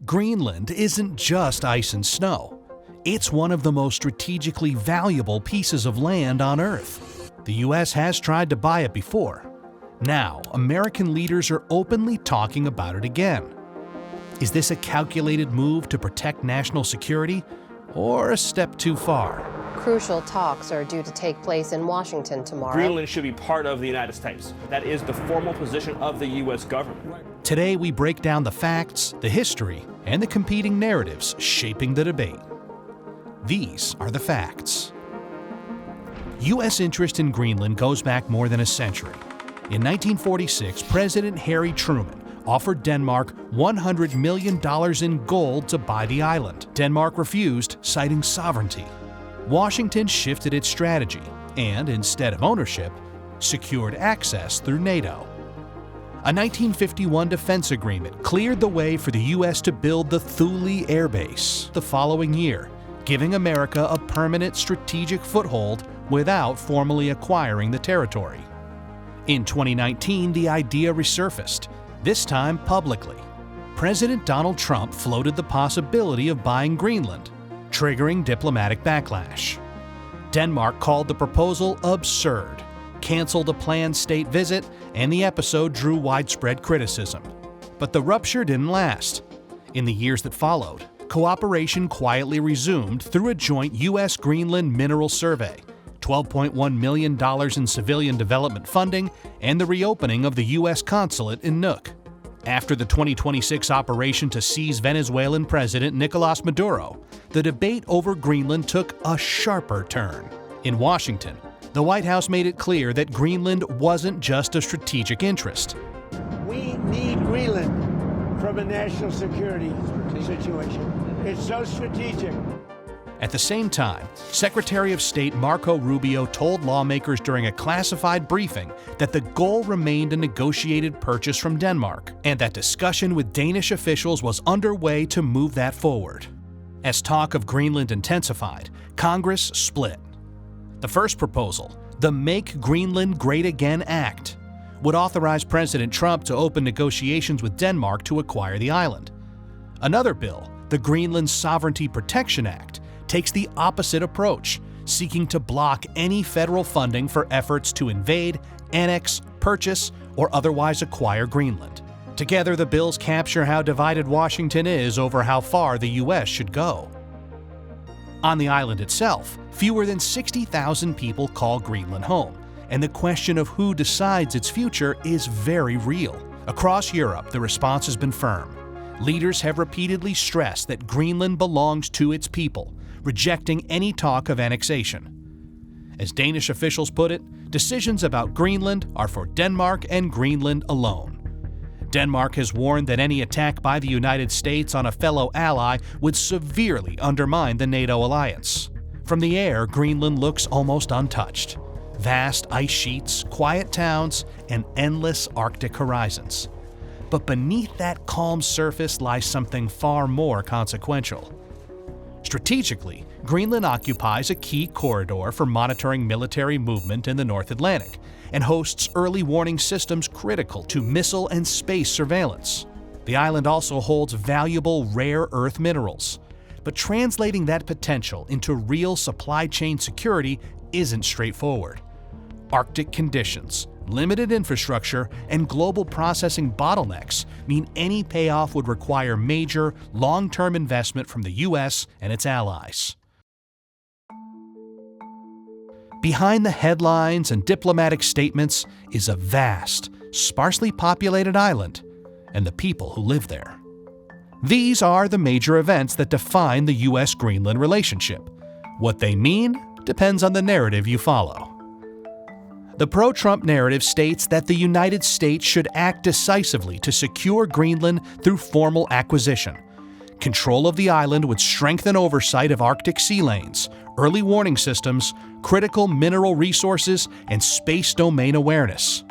Greenland isn't just ice and snow. It's one of the most strategically valuable pieces of land on Earth. The US has tried to buy it before. Now, American leaders are openly talking about it again. Is this a calculated move to protect national security, or a step too far? Crucial talks are due to take place in Washington tomorrow. Greenland should be part of the United States. That is the formal position of the U.S. government. Today, we break down the facts, the history, and the competing narratives shaping the debate. These are the facts. U.S. interest in Greenland goes back more than a century. In 1946, President Harry Truman offered Denmark $100 million in gold to buy the island. Denmark refused, citing sovereignty. Washington shifted its strategy and, instead of ownership, secured access through NATO. A 1951 defense agreement cleared the way for the U.S. to build the Thule Air Base the following year, giving America a permanent strategic foothold without formally acquiring the territory. In 2019, the idea resurfaced, this time publicly. President Donald Trump floated the possibility of buying Greenland, triggering diplomatic backlash. Denmark called the proposal absurd, canceled a planned state visit, and the episode drew widespread criticism. But the rupture didn't last. In the years that followed, cooperation quietly resumed through a joint U.S.-Greenland mineral survey, $12.1 million in civilian development funding, and the reopening of the U.S. consulate in Nuuk. After the 2026 operation to seize Venezuelan President Nicolás Maduro, the debate over Greenland took a sharper turn. In Washington, the White House made it clear that Greenland wasn't just a strategic interest. We need Greenland from a national security situation. It's so strategic. At the same time, Secretary of State Marco Rubio told lawmakers during a classified briefing that the goal remained a negotiated purchase from Denmark, and that discussion with Danish officials was underway to move that forward. As talk of Greenland intensified, Congress split. The first proposal, the Make Greenland Great Again Act, would authorize President Trump to open negotiations with Denmark to acquire the island. Another bill, the Greenland Sovereignty Protection Act, takes the opposite approach, seeking to block any federal funding for efforts to invade, annex, purchase, or otherwise acquire Greenland. Together, the bills capture how divided Washington is over how far the U.S. should go. On the island itself, fewer than 60,000 people call Greenland home, and the question of who decides its future is very real. Across Europe, the response has been firm. Leaders have repeatedly stressed that Greenland belongs to its people, rejecting any talk of annexation. As Danish officials put it, decisions about Greenland are for Denmark and Greenland alone. Denmark has warned that any attack by the United States on a fellow ally would severely undermine the NATO alliance. From the air, Greenland looks almost untouched. Vast ice sheets, quiet towns, and endless Arctic horizons. But beneath that calm surface lies something far more consequential. Strategically, Greenland occupies a key corridor for monitoring military movement in the North Atlantic and hosts early warning systems critical to missile and space surveillance. The island also holds valuable rare earth minerals. But translating that potential into real supply chain security isn't straightforward. Arctic conditions, limited infrastructure, and global processing bottlenecks mean any payoff would require major, long-term investment from the U.S. and its allies. Behind the headlines and diplomatic statements is a vast, sparsely populated island and the people who live there. These are the major events that define the U.S.-Greenland relationship. What they mean depends on the narrative you follow. The pro-Trump narrative states that the United States should act decisively to secure Greenland through formal acquisition. Control of the island would strengthen oversight of Arctic sea lanes, early warning systems, critical mineral resources, and space domain awareness.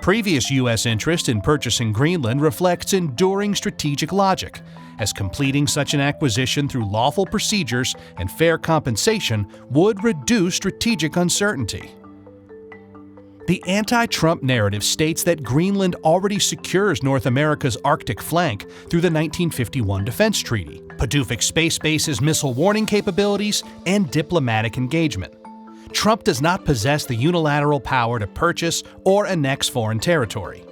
Previous U.S. interest in purchasing Greenland reflects enduring strategic logic, as completing such an acquisition through lawful procedures and fair compensation would reduce strategic uncertainty. The anti-Trump narrative states that Greenland already secures North America's Arctic flank through the 1951 Defense Treaty, Pudufik Space Base's missile warning capabilities, and diplomatic engagement. Trump does not possess the unilateral power to purchase or annex foreign territory.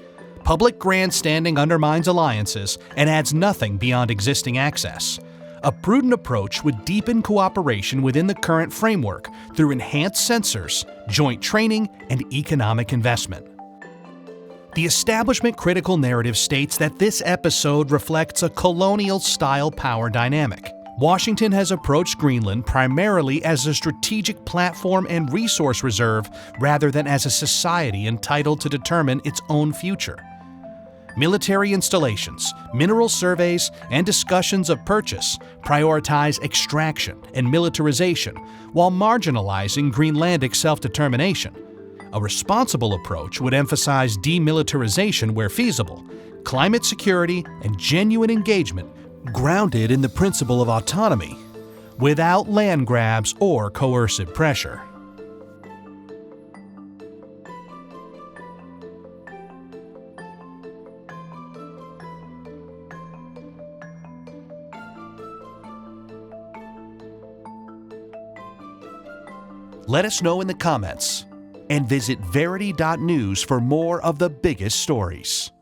Public grandstanding undermines alliances and adds nothing beyond existing access. A prudent approach would deepen cooperation within the current framework through enhanced sensors, joint training, and economic investment. The establishment critical narrative states that this episode reflects a colonial-style power dynamic. Washington has approached Greenland primarily as a strategic platform and resource reserve rather than as a society entitled to determine its own future. Military installations, mineral surveys, and discussions of purchase prioritize extraction and militarization while marginalizing Greenlandic self-determination. A responsible approach would emphasize demilitarization where feasible, climate security, and genuine engagement grounded in the principle of autonomy, without land grabs or coercive pressure. Let us know in the comments, and visit Verity.news for more of the biggest stories.